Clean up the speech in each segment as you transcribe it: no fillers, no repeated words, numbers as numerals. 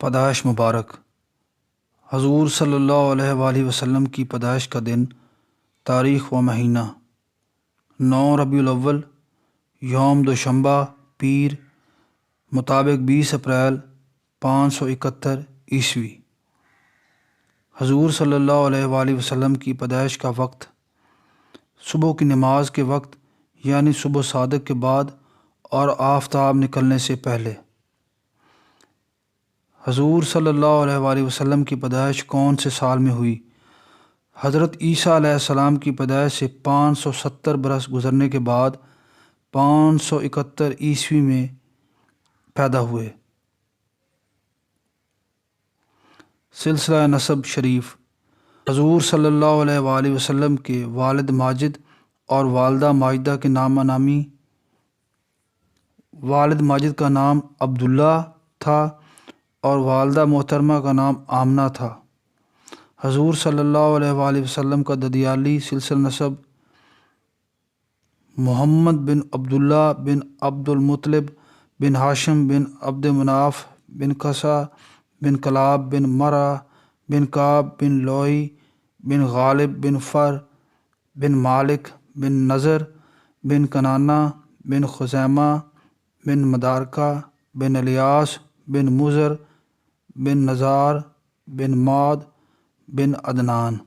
پیدائش مبارک۔ حضور صلی اللہ علیہ وآلہ وسلم کی پیدائش کا دن، تاریخ و مہینہ 9 ربیع الاول، یوم دوشنبہ پیر، مطابق 20 اپریل 571 عیسوی۔ حضور صلی اللہ علیہ وآلہ وسلم کی پیدائش کا وقت صبح کی نماز کے وقت، یعنی صبح صادق کے بعد اور آفتاب نکلنے سے پہلے۔ حضور صلی اللہ علیہ وآلہ وسلم کی پیدائش کون سے سال میں ہوئی؟ حضرت عیسیٰ علیہ السلام کی پیدائش سے 570 برس گزرنے کے بعد 571 عیسوی میں پیدا ہوئے۔ سلسلہ نسب شریف۔ حضور صلی اللہ علیہ وآلہ وسلم کے والد ماجد اور والدہ ماجدہ کے نام نامی۔ والد ماجد کا نام عبداللہ تھا اور والدہ محترمہ کا نام آمنہ تھا۔ حضور صلی اللہ علیہ وآلہ وسلم کا ددیالی سلسلہ نسب محمد بن عبداللہ بن عبد المطلب بن ہاشم بن عبد مناف بن قصہ بن کلاب بن مرہ بن کعب بن لوئی بن غالب بن فر بن مالک بن نضر بن کنانہ بن خزیمہ بن مدارکہ بن الیاس بن مضر بن نزار بن ماد بن عدنان۔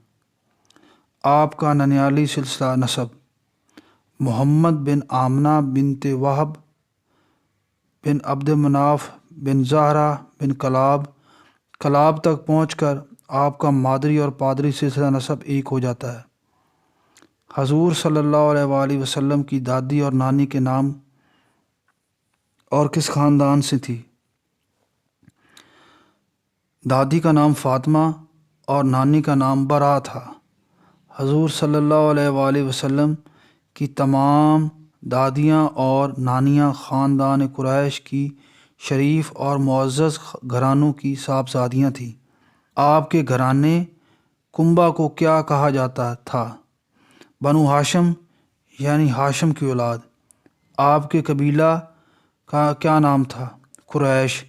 آپ کا ننیالی سلسلہ نسب محمد بن آمنہ بنت وہب بن عبد مناف بن زہرہ بن کلاب تک پہنچ کر آپ کا مادری اور پادری سلسلہ نسب ایک ہو جاتا ہے۔ حضور صلی اللہ علیہ وآلہ وسلم کی دادی اور نانی کے نام اور کس خاندان سے تھی؟ دادی کا نام فاطمہ اور نانی کا نام برا تھا۔ حضور صلی اللہ علیہ وآلہ وسلم کی تمام دادیاں اور نانیاں خاندان قریش کی شریف اور معزز گھرانوں کی صاحبزادیاں تھیں۔ آپ کے گھرانے کنبہ کو کیا کہا جاتا تھا؟ بنو ہاشم، یعنی ہاشم کی اولاد۔ آپ کے قبیلہ کا کیا نام تھا؟ قریش۔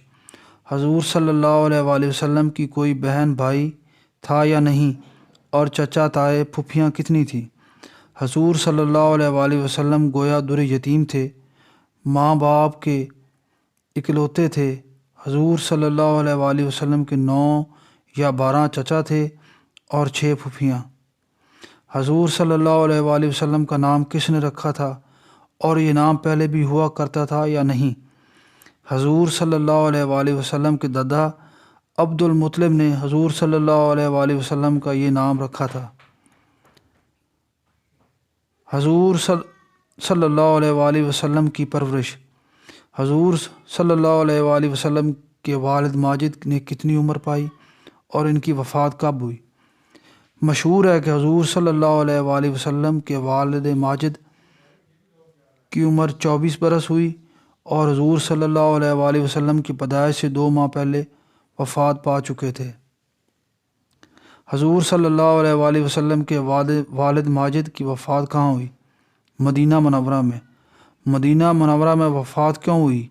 حضور صلی اللہ علیہ وآلہ وسلم کی کوئی بہن بھائی تھا یا نہیں، اور چچا تائے پھوپھیاں کتنی تھیں؟ حضور صلی اللہ علیہ وآلہ وسلم گویا در یتیم تھے، ماں باپ کے اکلوتے تھے۔ حضور صلی اللہ علیہ وآلہ وسلم کے 9 یا 12 چچا تھے اور 6 پھوپھیاں۔ حضور صلی اللہ علیہ وآلہ وسلم کا نام کس نے رکھا تھا، اور یہ نام پہلے بھی ہوا کرتا تھا یا نہیں؟ حضور صلی اللہ علیہ وآلہ وسلم کے دادا عبد المطلب نے حضور صلی اللہ علیہ وآلہ وسلم کا یہ نام رکھا تھا۔ حضور صلی اللہ علیہ وآلہ وسلم کی پرورش۔ حضور صلی اللہ علیہ وآلہ وسلم کے والد ماجد نے کتنی عمر پائی اور ان کی وفات کب ہوئی؟ مشہور ہے کہ حضور صلی اللہ علیہ وآلہ وسلم کے والد ماجد کی عمر 24 برس ہوئی اور حضور صلی اللہ علیہ وآلہ وسلم کی پیدائش سے 2 ماہ پہلے وفات پا چکے تھے۔ حضور صلی اللہ علیہ وآلہ وسلم کے والد ماجد کی وفات کہاں ہوئی؟ مدینہ منورہ میں۔ مدینہ منورہ میں وفات کیوں ہوئی؟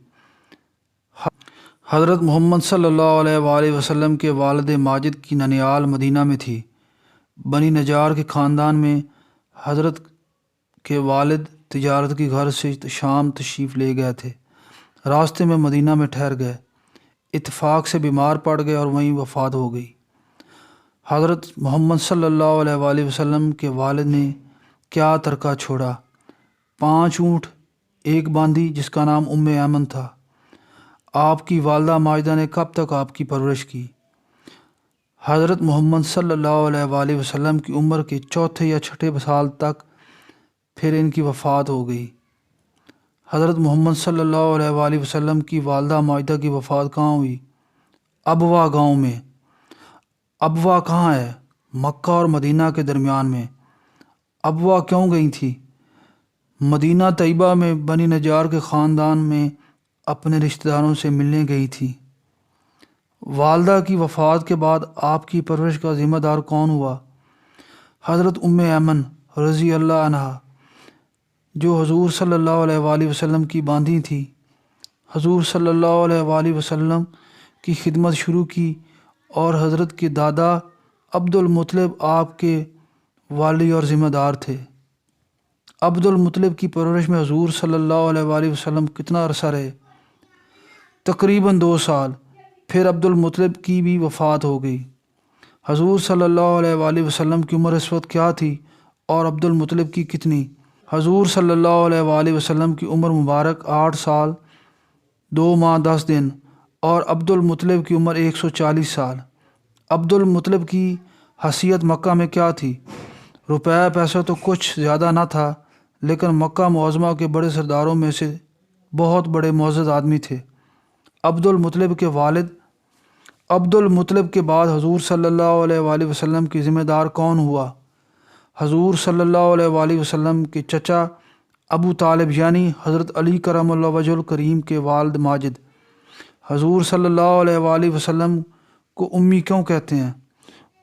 حضرت محمد صلی اللہ علیہ وآلہ وسلم کے والد ماجد کی ننیال مدینہ میں تھی۔ بنی نجار کے خاندان میں حضرت کے والد تجارت کی غرض سے شام تشریف لے گئے تھے۔ راستے میں مدینہ میں ٹھہر گئے، اتفاق سے بیمار پڑ گئے اور وہیں وفات ہو گئی۔ حضرت محمد صلی اللہ علیہ وآلہ وسلم کے والد نے کیا ترکہ چھوڑا؟ 5 اونٹ، 1 باندی جس کا نام ایمن تھا۔ آپ کی والدہ ماجدہ نے کب تک آپ کی پرورش کی؟ حضرت محمد صلی اللہ علیہ وآلہ وسلم کی عمر کے 4 یا 6 سال تک، پھر ان کی وفات ہو گئی۔ حضرت محمد صلی اللہ علیہ وآلہ وسلم کی والدہ ماجدہ کی وفات کہاں ہوئی؟ ابوا گاؤں میں۔ ابوا کہاں ہے؟ مکہ اور مدینہ کے درمیان میں۔ ابوا کیوں گئی تھی؟ مدینہ طیبہ میں بنی نجار کے خاندان میں اپنے رشتہ داروں سے ملنے گئی تھی۔ والدہ کی وفات کے بعد آپ کی پرورش کا ذمہ دار کون ہوا؟ حضرت ایمن رضی اللہ عنہا، جو حضور صلی اللہ علیہ وآلہ وسلم کی باندھی تھی۔ حضور صلی اللہ علیہ وآلہ وسلم کی خدمت شروع کی اور حضرت کے دادا عبد المطلب آپ کے والی اور ذمہ دار تھے۔ عبد المطلب کی پرورش میں حضور صلی اللہ علیہ وآلہ وسلم کتنا عرصہ رہے؟ تقریباً 2 سال۔ پھر عبد المطلب کی بھی وفات ہو گئی۔ حضور صلی اللہ علیہ وآلہ وسلم کی عمر اس وقت کیا تھی اور عبد المطلب کی کتنی؟ حضور صلی اللہ علیہ وآلہ وسلم کی عمر مبارک 8 سال 2 ماہ 10 دن اور عبد المطلب کی عمر 140 سال۔ عبد المطلب کی حیثیت مکہ میں کیا تھی؟ روپے پیسہ تو کچھ زیادہ نہ تھا، لیکن مکہ معظمہ کے بڑے سرداروں میں سے بہت بڑے معزز آدمی تھے۔ عبد المطلب کے والد عبد المطلب کے بعد حضور صلی اللہ علیہ وآلہ وسلم کی ذمہ دار کون ہوا؟ حضور صلی اللہ علیہ وآلہ وسلم کے چچا ابو طالب یعنی حضرت علی کرم اللہ وجہ الکریم کے والد ماجد۔ حضور صلی اللہ علیہ وآلہ وسلم کو امی کیوں کہتے ہیں؟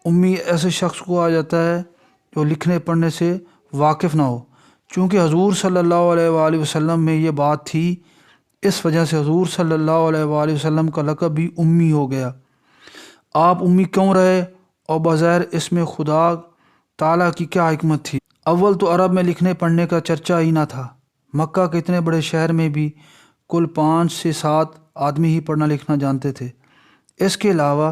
امی ایسے شخص کو آ جاتا ہے جو لکھنے پڑھنے سے واقف نہ ہو۔ چونکہ حضور صلی اللہ علیہ وآلہ وسلم میں یہ بات تھی، اس وجہ سے حضور صلی اللہ علیہ وآلہ وسلم کا لقب بھی امی ہو گیا۔ آپ امی کیوں رہے اور بظاہر اس میں خدا تعالیٰ کی کیا حکمت تھی؟ اول تو عرب میں لکھنے پڑھنے کا چرچا ہی نہ تھا۔ مکہ کے اتنے بڑے شہر میں بھی کل 5 سے 7 آدمی ہی پڑھنا لکھنا جانتے تھے۔ اس کے علاوہ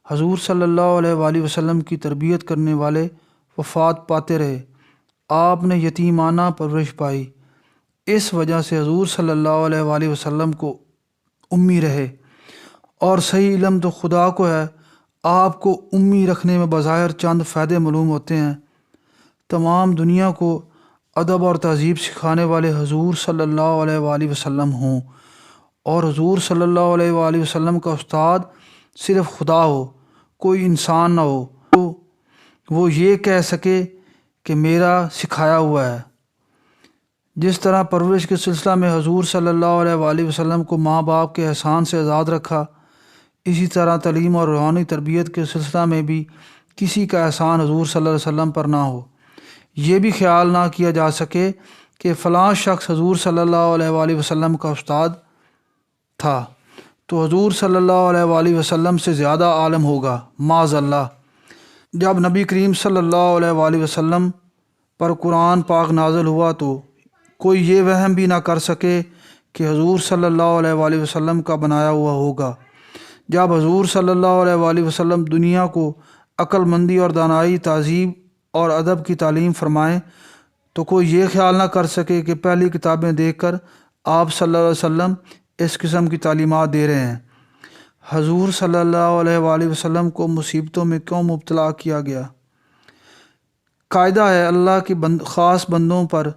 حضور صلی اللہ علیہ وآلہ وسلم کی تربیت کرنے والے وفات پاتے رہے۔ آپ نے یتیمانہ پرورش پائی، اس وجہ سے حضور صلی اللہ علیہ وآلہ وسلم کو امی رہے۔ اور صحیح علم تو خدا کو ہے، آپ کو امی رکھنے میں بظاہر چند فائدے معلوم ہوتے ہیں۔ تمام دنیا کو ادب اور تہذیب سکھانے والے حضور صلی اللہ علیہ وآلہ وسلم ہوں، اور حضور صلی اللہ علیہ وآلہ وسلم کا استاد صرف خدا ہو، کوئی انسان نہ ہو تو وہ یہ کہہ سکے کہ میرا سکھایا ہوا ہے۔ جس طرح پرورش کے سلسلہ میں حضور صلی اللہ علیہ وآلہ وسلم کو ماں باپ کے احسان سے آزاد رکھا، اسی طرح تعلیم اور روحانی تربیت کے سلسلہ میں بھی کسی کا احسان حضور صلی اللہ علیہ وسلم پر نہ ہو۔ یہ بھی خیال نہ کیا جا سکے کہ فلاں شخص حضور صلی اللہ علیہ وآلہ وسلم کا استاد تھا تو حضور صلی اللہ علیہ وآلہ وسلم سے زیادہ عالم ہوگا، معاذ اللہ۔ جب نبی کریم صلی اللہ علیہ وآلہ وسلم پر قرآن پاک نازل ہوا تو کوئی یہ وہم بھی نہ کر سکے کہ حضور صلی اللہ علیہ وآلہ وسلم کا بنایا ہوا ہوگا۔ جب حضور صلی اللہ علیہ وآلہ وسلم دنیا کو عقل مندی اور دانائی، تہذیب اور ادب کی تعلیم فرمائیں تو کوئی یہ خیال نہ کر سکے کہ پہلی کتابیں دیکھ کر آپ صلی اللہ علیہ وسلم اس قسم کی تعلیمات دے رہے ہیں۔ حضور صلی اللہ علیہ وآلہ وسلم کو مصیبتوں میں کیوں مبتلا کیا گیا؟ قاعدہ ہے اللہ کے خاص بندوں پر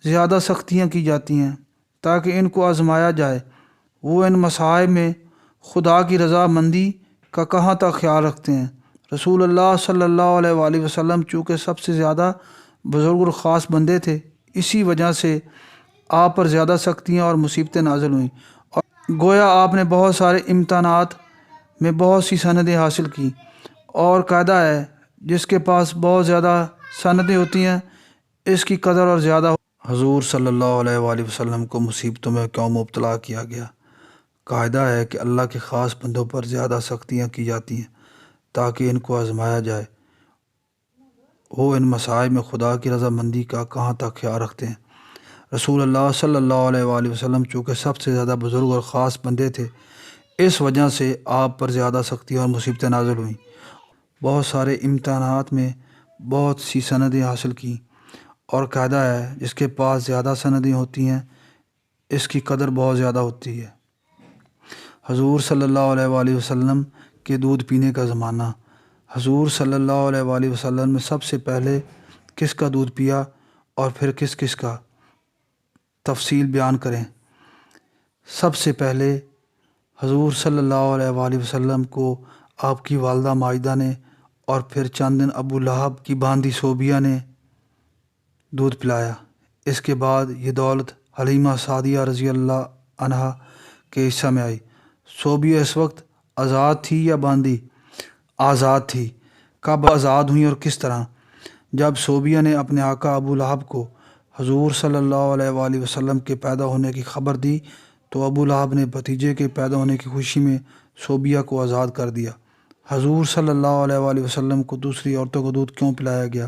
زیادہ سختیاں کی جاتی ہیں تاکہ ان کو آزمایا جائے۔ وہ ان مصائب میں خدا کی رضا مندی کا کہاں تک خیال رکھتے ہیں۔ رسول اللہ صلی اللہ علیہ وآلہ وسلم چونکہ سب سے زیادہ بزرگ اور خاص بندے تھے، اسی وجہ سے آپ پر زیادہ سختیاں اور مصیبتیں نازل ہوئیں، اور گویا آپ نے بہت سارے امتحانات میں بہت سی سندیں حاصل کی۔ اور قاعدہ ہے جس کے پاس بہت زیادہ سندیں ہوتی ہیں اس کی قدر اور زیادہ۔ حضور صلی اللہ علیہ وآلہ وسلم کو مصیبتوں میں کیوں مبتلا کیا گیا؟ قاعدہ ہے کہ اللہ کے خاص بندوں پر زیادہ سختیاں کی جاتی ہیں تاکہ ان کو آزمایا جائے۔ وہ ان مصائب میں خدا کی رضا مندی کا کہاں تک خیال رکھتے ہیں۔ رسول اللہ صلی اللہ علیہ وآلہ وسلم چونکہ سب سے زیادہ بزرگ اور خاص بندے تھے، اس وجہ سے آپ پر زیادہ سختیاں اور مصیبتیں نازل ہوئیں، بہت سارے امتحانات میں بہت سی سندیں حاصل کیں۔ اور قاعدہ ہے جس کے پاس زیادہ سندیں ہوتی ہیں اس کی قدر بہت زیادہ ہوتی ہے۔ حضور صلی اللہ علیہ وآلہ وسلم کے دودھ پینے کا زمانہ۔ حضور صلی اللہ علیہ وآلہ وسلم نے سب سے پہلے کس کا دودھ پیا اور پھر کس کس کا؟ تفصیل بیان کریں۔ سب سے پہلے حضور صلی اللہ علیہ وآلہ وسلم کو آپ کی والدہ ماجدہ نے، اور پھر چند دن ابو لہب کی باندی صوبیہ نے دودھ پلایا۔ اس کے بعد یہ دولت حلیمہ سعدیہ رضی اللہ عنہا کے حصہ میں آئی۔ صوبیہ اس وقت آزاد تھی یا باندی؟ آزاد تھی۔ کب آزاد ہوئیں اور کس طرح؟ جب صوبیہ نے اپنے آقا ابو لہب کو حضور صلی اللہ علیہ وآلہ وسلم کے پیدا ہونے کی خبر دی تو ابو لہب نے بھتیجے کے پیدا ہونے کی خوشی میں صوبیہ کو آزاد کر دیا۔ حضور صلی اللہ علیہ وآلہ وسلم کو دوسری عورتوں کو دودھ کیوں پلایا گیا؟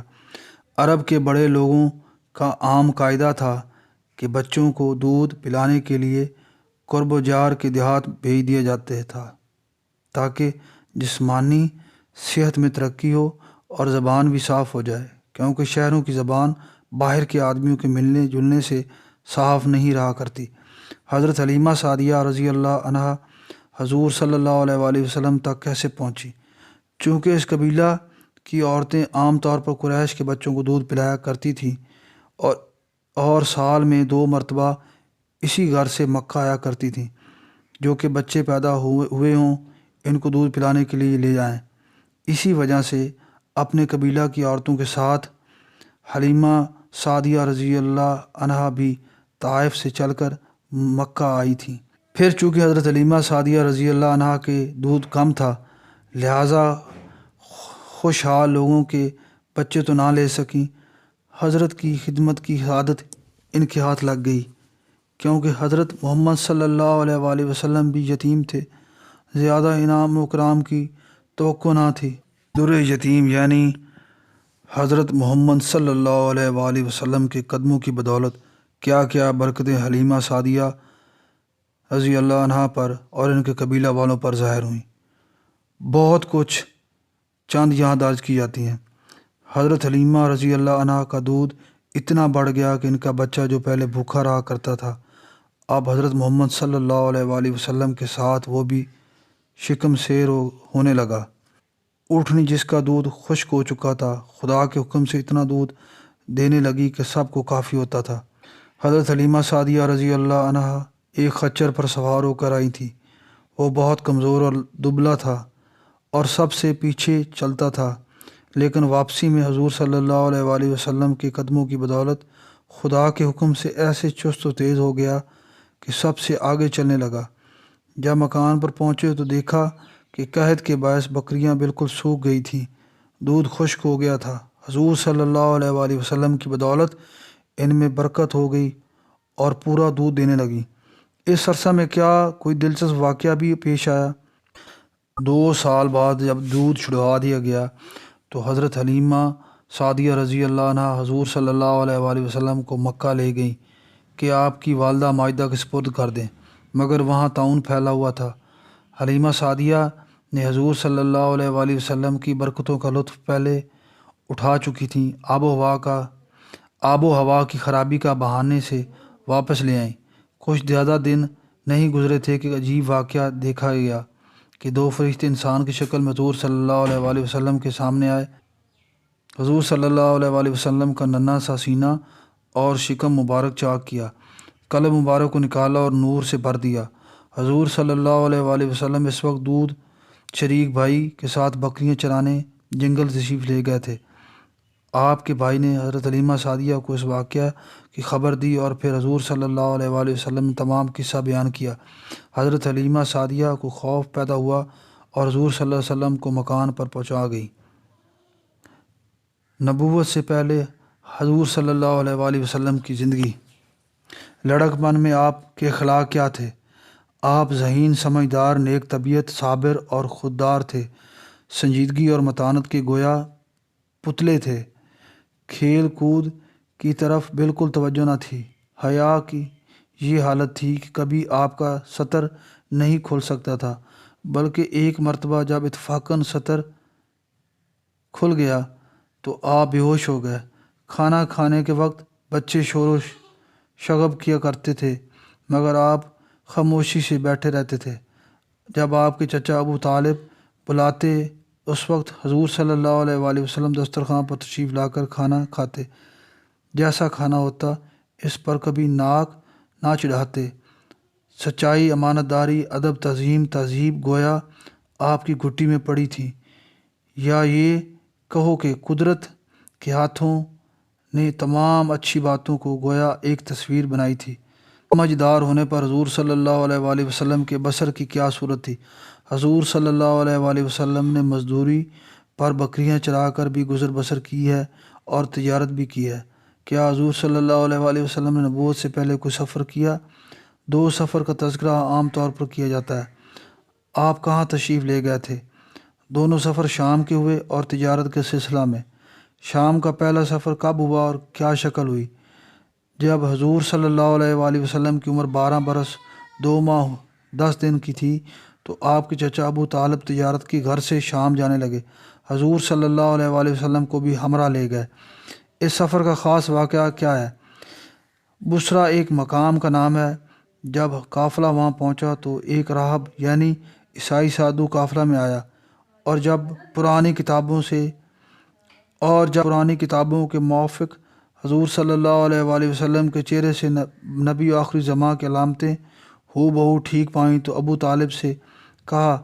عرب کے بڑے لوگوں کا عام قاعدہ تھا کہ بچوں کو دودھ پلانے کے لیے قرب و جار کے دیہات بھیج دیا جاتا تھا تاکہ جسمانی صحت میں ترقی ہو اور زبان بھی صاف ہو جائے، کیونکہ شہروں کی زبان باہر کے آدمیوں کے ملنے جلنے سے صاف نہیں رہا کرتی۔ حضرت حلیمہ سعدیہ رضی اللہ عنہا حضور صلی اللہ علیہ وآلہ وسلم تک کیسے پہنچی؟ چونکہ اس قبیلہ کی عورتیں عام طور پر قریش کے بچوں کو دودھ پلایا کرتی تھیں اور سال میں 2 مرتبہ اسی گھر سے مکہ آیا کرتی تھیں۔ جو کہ بچے پیدا ہوئے ہوں ان کو دودھ پلانے کے لیے لے جائیں۔ اسی وجہ سے اپنے قبیلہ کی عورتوں کے ساتھ حلیمہ سعدیہ رضی اللہ عنہا بھی طائف سے چل کر مکہ آئی تھیں۔ پھر چونکہ حضرت حلیمہ سعدیہ رضی اللہ عنہا کے دودھ کم تھا، لہٰذا خوشحال لوگوں کے بچے تو نہ لے سکیں۔ حضرت کی خدمت کی عادت ان کے ہاتھ لگ گئی، کیونکہ حضرت محمد صلی اللہ علیہ وآلہ وسلم بھی یتیم تھے۔ زیادہ انعام و اکرام کی توقع نہ تھی۔ در یتیم یعنی حضرت محمد صلی اللہ علیہ وآلہ وسلم کے قدموں کی بدولت کیا کیا برکتیں حلیمہ سعدیہ رضی اللہ عنہا پر اور ان کے قبیلہ والوں پر ظاہر ہوئیں۔ بہت کچھ چند یہاں درج کی جاتی ہیں۔ حضرت حلیمہ رضی اللہ عنہا کا دودھ اتنا بڑھ گیا کہ ان کا بچہ جو پہلے بھوکا رہا کرتا تھا، اب حضرت محمد صلی اللہ علیہ وآلہ وسلم کے ساتھ وہ بھی شکم سیر ہونے لگا۔ اونٹنی جس کا دودھ خشک ہو چکا تھا، خدا کے حکم سے اتنا دودھ دینے لگی کہ سب کو کافی ہوتا تھا۔ حضرت حلیمہ سعدیہ رضی اللہ عنہا ایک خچر پر سوار ہو کر آئی تھی۔ وہ بہت کمزور اور دبلا تھا اور سب سے پیچھے چلتا تھا، لیکن واپسی میں حضور صلی اللہ علیہ وآلہ وسلم کے قدموں کی بدولت خدا کے حکم سے ایسے چست و تیز ہو گیا کہ سب سے آگے چلنے لگا۔ جب مکان پر پہنچے تو دیکھا کہ قحط کے باعث بکریاں بالکل سوکھ گئی تھیں، دودھ خشک ہو گیا تھا۔ حضور صلی اللہ علیہ وآلہ وسلم کی بدولت ان میں برکت ہو گئی اور پورا دودھ دینے لگی۔ اس عرصہ میں کیا کوئی دلچسپ واقعہ بھی پیش آیا؟ 2 سال بعد جب دودھ چھڑوا دیا گیا تو حضرت حلیمہ سعدیہ رضی اللہ عنہا حضور صلی اللہ علیہ وآلہ وسلم کو مکہ لے گئیں کہ آپ کی والدہ ماجدہ کے سپرد کر دیں، مگر وہاں طاعون پھیلا ہوا تھا۔ حلیمہ سعدیہ نے حضور صلی اللہ علیہ وآلہ وسلم کی برکتوں کا لطف پہلے اٹھا چکی تھیں۔ آب و ہوا کی خرابی کا بہانے سے واپس لے آئیں۔ کچھ زیادہ دن نہیں گزرے تھے کہ عجیب واقعہ دیکھا گیا کہ 2 فرشتے انسان کی شکل میں حضور صلی اللہ علیہ وآلہ وسلم کے سامنے آئے۔ حضور صلی اللہ علیہ وآلہ وسلم کا ننھا سا سینہ اور شکم مبارک چاک کیا، قلب مبارک کو نکالا اور نور سے بھر دیا۔ حضور صلی اللہ علیہ وآلہ وسلم اس وقت دودھ شریک بھائی کے ساتھ بکریاں چرانے جنگل تشریف لے گئے تھے۔ آپ کے بھائی نے حضرت حلیمہ سعدیہ کو اس واقعہ کی خبر دی اور پھر حضور صلی اللہ علیہ وآلہ وسلم نے تمام قصہ بیان کیا۔ حضرت حلیمہ سعدیہ کو خوف پیدا ہوا اور حضور صلی اللہ علیہ وسلم کو مکان پر پہنچا گئی۔ نبوت سے پہلے حضور صلی اللہ علیہ وآلہ وسلم کی زندگی۔ لڑک پن میں آپ کے اخلاق کیا تھے؟ آپ ذہین، سمجھدار، نیک طبیعت، صابر اور خوددار تھے۔ سنجیدگی اور متانت کے گویا پتلے تھے۔ کھیل کود کی طرف بالکل توجہ نہ تھی۔ حیا کی یہ حالت تھی کہ کبھی آپ کا سطر نہیں کھل سکتا تھا، بلکہ ایک مرتبہ جب اتفاقاً سطر کھل گیا تو آپ بے ہوش ہو گئے۔ کھانا کھانے کے وقت بچے شور و شغب کیا کرتے تھے، مگر آپ خاموشی سے بیٹھے رہتے تھے۔ جب آپ کے چچا ابو طالب بلاتے اس وقت حضور صلی اللہ علیہ وآلہ وسلم دسترخوان پر تشریف لا کر کھانا کھاتے۔ جیسا کھانا ہوتا اس پر کبھی ناک نہ چڑھاتے۔ سچائی، امانت داری، ادب، تہذیب گویا آپ کی گھٹی میں پڑی تھی، یا یہ کہو کہ قدرت کے ہاتھوں نے تمام اچھی باتوں کو گویا ایک تصویر بنائی تھی۔ سمجھدار ہونے پر حضور صلی اللہ علیہ وآلہ وسلم کے بسر کی کیا صورت تھی؟ حضور صلی اللہ علیہ وآلہ وسلم نے مزدوری پر بکریاں چرا کر بھی گزر بسر کی ہے اور تجارت بھی کی ہے۔ کیا حضور صلی اللہ علیہ وآلہ وسلم نے نبوت سے پہلے کوئی سفر کیا؟ 2 سفر کا تذکرہ عام طور پر کیا جاتا ہے۔ آپ کہاں تشریف لے گئے تھے؟ دونوں سفر شام کے ہوئے اور تجارت کے سلسلہ میں۔ شام کا پہلا سفر کب ہوا اور کیا شکل ہوئی؟ جب حضور صلی اللہ علیہ وآلہ وسلم کی عمر 12 برس 2 ماہ 10 دن کی تھی تو آپ کے چچا ابو طالب تجارت کی گھر سے شام جانے لگے۔ حضور صلی اللہ علیہ وآلہ وسلم کو بھی ہمراہ لے گئے۔ اس سفر کا خاص واقعہ کیا ہے؟ بصرہ ایک مقام کا نام ہے۔ جب قافلہ وہاں پہنچا تو ایک راہب یعنی عیسائی سادھو قافلہ میں آیا، اور جب پرانی کتابوں کے موافق حضور صلی اللہ علیہ وآلہ وسلم کے چہرے سے نبی آخری زماں کی علامتیں ہو بہو ٹھیک پائیں تو ابو طالب سے کہا،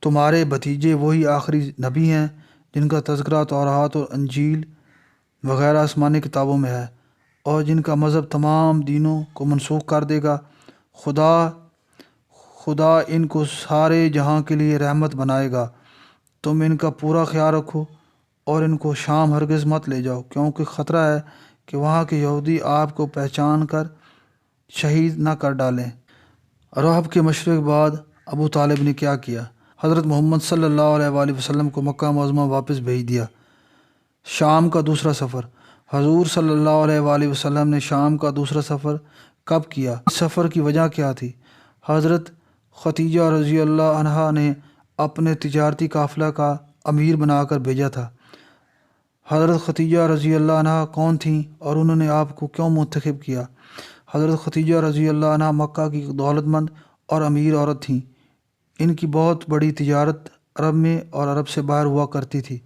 تمہارے بھتیجے وہی آخری نبی ہیں جن کا تذکرہ تورات اور انجیل وغیرہ آسمانی کتابوں میں ہے، اور جن کا مذہب تمام دینوں کو منسوخ کر دے گا۔ خدا ان کو سارے جہاں کے لیے رحمت بنائے گا۔ تم ان کا پورا خیال رکھو اور ان کو شام ہرگز مت لے جاؤ، کیونکہ خطرہ ہے کہ وہاں کے یہودی آپ کو پہچان کر شہید نہ کر ڈالیں۔ راہب کے مشورے کے بعد ابو طالب نے کیا کیا؟ حضرت محمد صلی اللہ علیہ وآلہ وسلم کو مکہ معظمہ واپس بھیج دیا۔ شام کا دوسرا سفر۔ حضور صلی اللہ علیہ وآلہ وسلم نے شام کا دوسرا سفر کب کیا؟ اس سفر کی وجہ کیا تھی؟ حضرت ختیجہ رضی اللہ عنہا نے اپنے تجارتی قافلہ کا امیر بنا کر بھیجا تھا۔ حضرت ختیجہ رضی اللہ عنہا کون تھیں اور انہوں نے آپ کو کیوں منتخب کیا؟ حضرت ختیجہ رضی اللہ عنہا مکہ کی دولت مند اور امیر عورت تھیں۔ ان کی بہت بڑی تجارت عرب میں اور عرب سے باہر ہوا کرتی تھی۔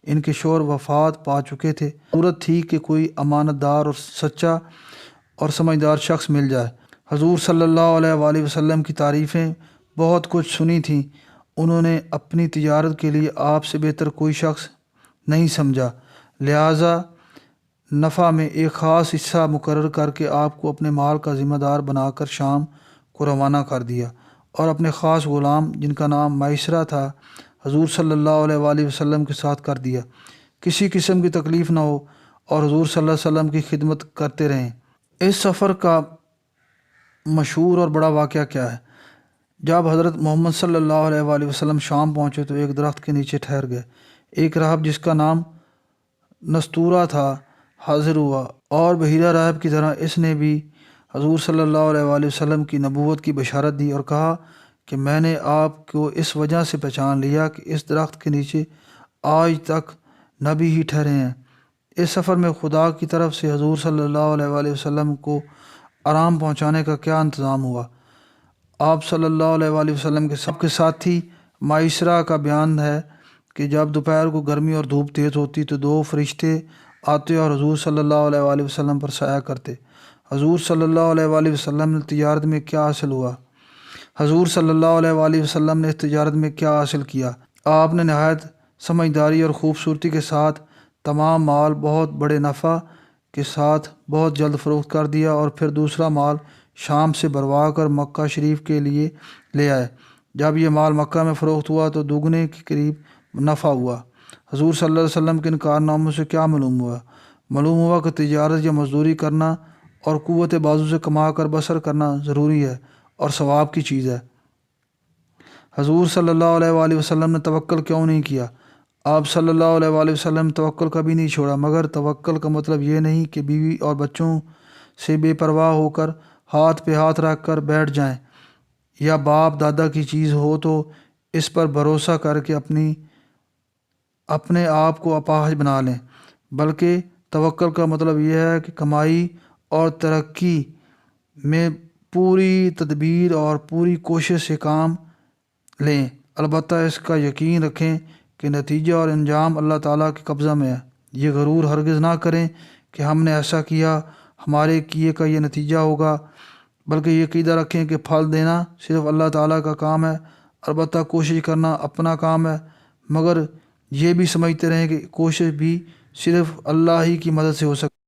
ان کے شوہر وفات پا چکے تھے۔ ضرورت تھی کہ کوئی امانت دار اور سچا اور سمجھدار شخص مل جائے۔ حضور صلی اللہ علیہ وآلہ وسلم کی تعریفیں بہت کچھ سنی تھیں۔ انہوں نے اپنی تجارت کے لیے آپ سے بہتر کوئی شخص نہیں سمجھا، لہٰذا نفع میں ایک خاص حصہ مقرر کر کے آپ کو اپنے مال کا ذمہ دار بنا کر شام کو روانہ کر دیا، اور اپنے خاص غلام جن کا نام میسرہ تھا حضور صلی اللہ علیہ وآلہ وسلم کے ساتھ کر دیا۔ کسی قسم کی تکلیف نہ ہو اور حضور صلی اللہ علیہ وسلم کی خدمت کرتے رہیں۔ اس سفر کا مشہور اور بڑا واقعہ کیا ہے؟ جب حضرت محمد صلی اللہ علیہ وآلہ وسلم شام پہنچے تو ایک درخت کے نیچے ٹھہر گئے۔ ایک راہب جس کا نام نستورہ تھا حاضر ہوا، اور بحیرہ راہب کی طرح اس نے بھی حضور صلی اللہ علیہ وآلہ وسلم کی نبوت کی بشارت دی اور کہا کہ میں نے آپ کو اس وجہ سے پہچان لیا کہ اس درخت کے نیچے آج تک نبی ہی ٹھہرے ہیں۔ اس سفر میں خدا کی طرف سے حضور صلی اللہ علیہ وآلہ وسلم کو آرام پہنچانے کا کیا انتظام ہوا؟ آپ صلی اللہ علیہ وآلہ وسلم کے سب کے ساتھی میسرہ کا بیان ہے کہ جب دوپہر کو گرمی اور دھوپ تیز ہوتی تو 2 فرشتے آتے اور حضور صلی اللہ علیہ وآلہ وسلم پر سایہ کرتے۔ حضور صلی اللہ علیہ وآلہ وسلم نے تجارت میں کیا حاصل ہوا؟ حضور صلی اللہ علیہ وآلہ وسلم نے اس تجارت میں کیا حاصل کیا؟ آپ نے نہایت سمجھداری اور خوبصورتی کے ساتھ تمام مال بہت بڑے نفع کے ساتھ بہت جلد فروخت کر دیا، اور پھر دوسرا مال شام سے بھروا کر مکہ شریف کے لیے لے آئے۔ جب یہ مال مکہ میں فروخت ہوا تو دوگنے کے قریب نفع ہوا۔ حضور صلی اللہ علیہ وسلم کے ان کارناموں سے کیا معلوم ہوا؟ معلوم ہوا کہ تجارت یا مزدوری کرنا اور قوت بازو سے کما کر بسر کرنا ضروری ہے اور ثواب کی چیز ہے۔ حضور صلی اللہ علیہ وآلہ وسلم نے توکل کیوں نہیں کیا؟ آپ صلی اللہ علیہ وآلہ وسلم نے توکل کبھی نہیں چھوڑا، مگر توکل کا مطلب یہ نہیں کہ بیوی اور بچوں سے بے پرواہ ہو کر ہاتھ پہ ہاتھ رکھ کر بیٹھ جائیں، یا باپ دادا کی چیز ہو تو اس پر بھروسہ کر کے اپنے آپ کو اپاہج بنا لیں، بلکہ توکل کا مطلب یہ ہے کہ کمائی اور ترقی میں پوری تدبیر اور پوری کوشش سے کام لیں، البتہ اس کا یقین رکھیں کہ نتیجہ اور انجام اللہ تعالیٰ کے قبضہ میں ہے۔ یہ غرور ہرگز نہ کریں کہ ہم نے ایسا کیا، ہمارے کیے کا یہ نتیجہ ہوگا، بلکہ یہ عقیدہ رکھیں کہ پھل دینا صرف اللہ تعالیٰ کا کام ہے، البتہ کوشش کرنا اپنا کام ہے، مگر یہ بھی سمجھتے رہیں کہ کوشش بھی صرف اللہ ہی کی مدد سے ہو سکتی ہے۔